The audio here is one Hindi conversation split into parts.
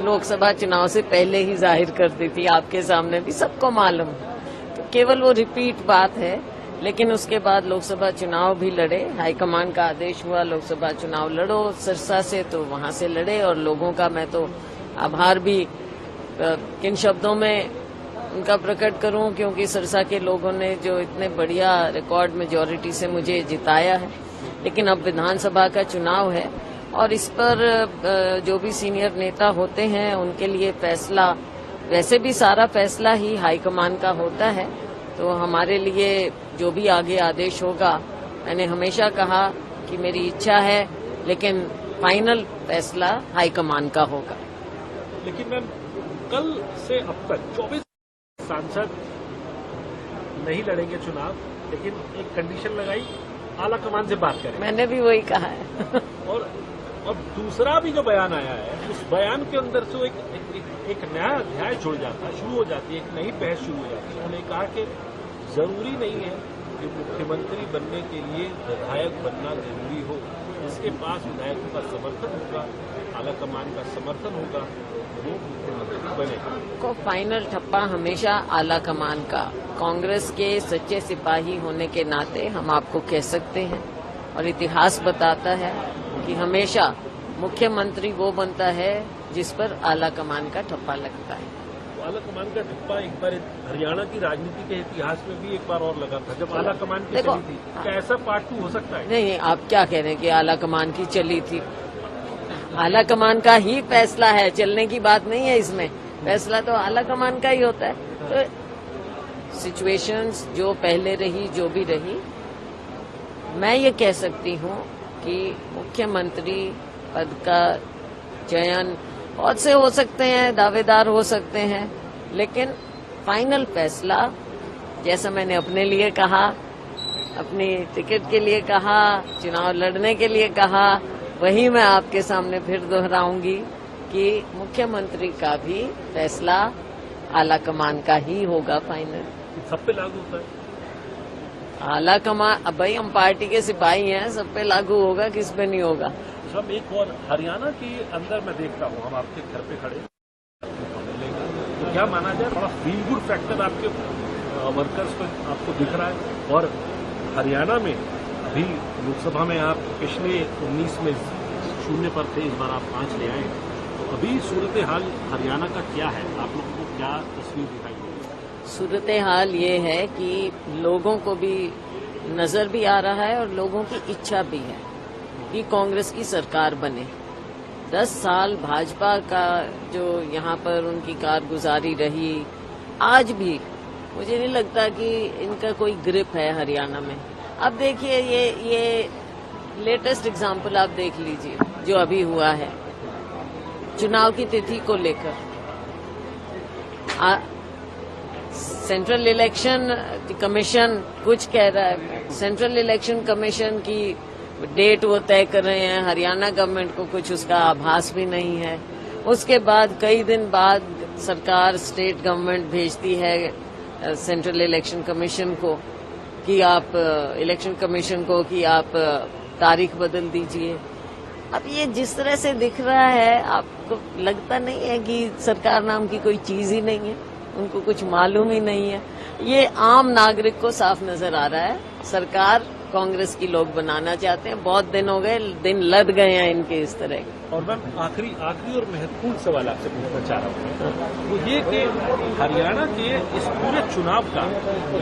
लोकसभा चुनाव से पहले ही जाहिर कर दी थी, आपके सामने भी सबको मालूम है। तो केवल वो रिपीट बात है, लेकिन उसके बाद लोकसभा चुनाव भी लड़े। हाईकमान का आदेश हुआ लोकसभा चुनाव लड़ो सिरसा से, तो वहां से लड़े। और लोगों का मैं तो आभार भी किन शब्दों में उनका प्रकट करूं, क्योंकि सिरसा के लोगों ने जो इतने बढ़िया रिकॉर्ड मेजॉरिटी से मुझे जिताया है। लेकिन अब विधानसभा का चुनाव है और इस पर जो भी सीनियर नेता होते हैं उनके लिए फैसला, वैसे भी सारा फैसला ही हाईकमान का होता है। तो हमारे लिए जो भी आगे आदेश होगा, मैंने हमेशा कहा कि मेरी इच्छा है, लेकिन फाइनल फैसला हाईकमान का होगा। लेकिन मैम, कल से अब तक 24 सांसद नहीं लड़ेंगे चुनाव, लेकिन एक कंडीशन लगाई, आला कमान से बात करें। मैंने भी वही कहा है। और दूसरा भी जो बयान आया है, उस बयान के अंदर से एक नया अध्याय जुड़ जाता है, शुरू हो जाती है, एक नई बहस शुरू हो जाती है। उन्होंने कहा कि जरूरी नहीं है कि मुख्यमंत्री बनने के लिए विधायक बनना जरूरी हो, इसके पास विधायकों का समर्थन होगा, आला कमान का समर्थन होगा, वो मुख्यमंत्री बनेगा। को फाइनल ठप्पा हमेशा आला कमान का। कांग्रेस के सच्चे सिपाही होने के नाते हम आपको कह सकते हैं, और इतिहास बताता है कि हमेशा मुख्यमंत्री वो बनता है जिस पर आला कमान का ठप्पा लगता है। आला कमान का ठप्पा एक बार हरियाणा की राजनीति के इतिहास में भी एक बार और लगा था, जब आला कमान की चली थी। क्या ऐसा पार्ट 2 हो सकता है? नहीं, आप क्या कह रहे हैं कि आला कमान की चली थी? आला कमान का ही फैसला है, चलने की बात नहीं है इसमें। फैसला तो आला कमान का ही होता है। तो सिचुएशंस जो पहले रही, जो भी रही, मैं ये कह सकती हूँ कि मुख्यमंत्री पद का चयन बहुत से हो सकते हैं, दावेदार हो सकते हैं, लेकिन फाइनल फैसला, जैसा मैंने अपने लिए कहा, अपनी टिकट के लिए कहा, चुनाव लड़ने के लिए कहा, वही मैं आपके सामने फिर दोहराऊंगी कि मुख्यमंत्री का भी फैसला आला कमान का ही होगा फाइनल। सब पे लागू होता है आला कमान? अब भाई हम पार्टी के सिपाही हैं, सब पे लागू होगा, किस पे नहीं होगा। सब एक और हरियाणा के अंदर मैं देखता हूँ, हम आपके घर पे खड़े, तो क्या माना जाए, थोड़ा फील गुड फैक्टर आपके वर्कर्स को आपको दिख रहा है। और हरियाणा में अभी लोकसभा में आप पिछले 19 में 0 पर थे, इस बार आप 5 ले आए। तो अभी सूरत हाल हरियाणा का क्या है, आप लोगों को क्या तस्वीर दिखाई देगी? सूरत हाल ये है कि लोगों को भी नजर भी आ रहा है और लोगों की इच्छा भी है कि कांग्रेस की सरकार बने। 10 साल भाजपा का जो यहाँ पर उनकी कारगुजारी रही, आज भी मुझे नहीं लगता कि इनका कोई ग्रिप है हरियाणा में। अब देखिए, ये लेटेस्ट एग्जाम्पल आप देख लीजिए जो अभी हुआ है चुनाव की तिथि को लेकर। सेंट्रल इलेक्शन कमीशन कुछ कह रहा है, सेंट्रल इलेक्शन कमीशन की डेट वो तय कर रहे हैं, हरियाणा गवर्नमेंट को कुछ उसका आभास भी नहीं है। उसके बाद कई दिन बाद सरकार, स्टेट गवर्नमेंट भेजती है सेंट्रल इलेक्शन कमीशन को कि आप इलेक्शन कमीशन को कि आप तारीख बदल दीजिए। अब ये जिस तरह से दिख रहा है, आपको लगता नहीं है कि सरकार नाम की कोई चीज ही नहीं है, उनको कुछ मालूम ही नहीं है? ये आम नागरिक को साफ नजर आ रहा है। सरकार कांग्रेस की लोग बनाना चाहते हैं, बहुत दिन हो गए, दिन लद गए हैं इनके इस तरह। और मैम, आखिरी और महत्वपूर्ण सवाल आपसे पूछना चाह रहा हूँ, वो ये कि हरियाणा के इस पूरे चुनाव का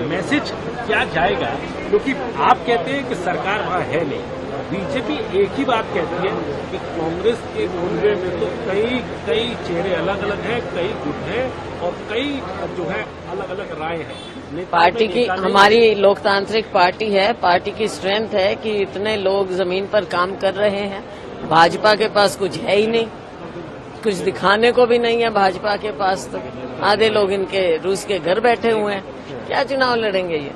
मैसेज क्या जाएगा, क्योंकि आप कहते हैं कि सरकार वहाँ है नहीं, बीजेपी एक ही बात कहती है कि कांग्रेस के कोने में तो कई चेहरे अलग अलग हैं, कई गुट हैं और कई जो है अलग अलग राय है। पार्टी की, हमारी लोकतांत्रिक पार्टी है, पार्टी की स्ट्रेंथ है कि इतने लोग जमीन पर काम कर रहे हैं। भाजपा के पास कुछ है ही नहीं, कुछ दिखाने को भी नहीं है भाजपा के पास। तो आधे लोग इनके रूस के घर बैठे हुए हैं, क्या चुनाव लड़ेंगे ये?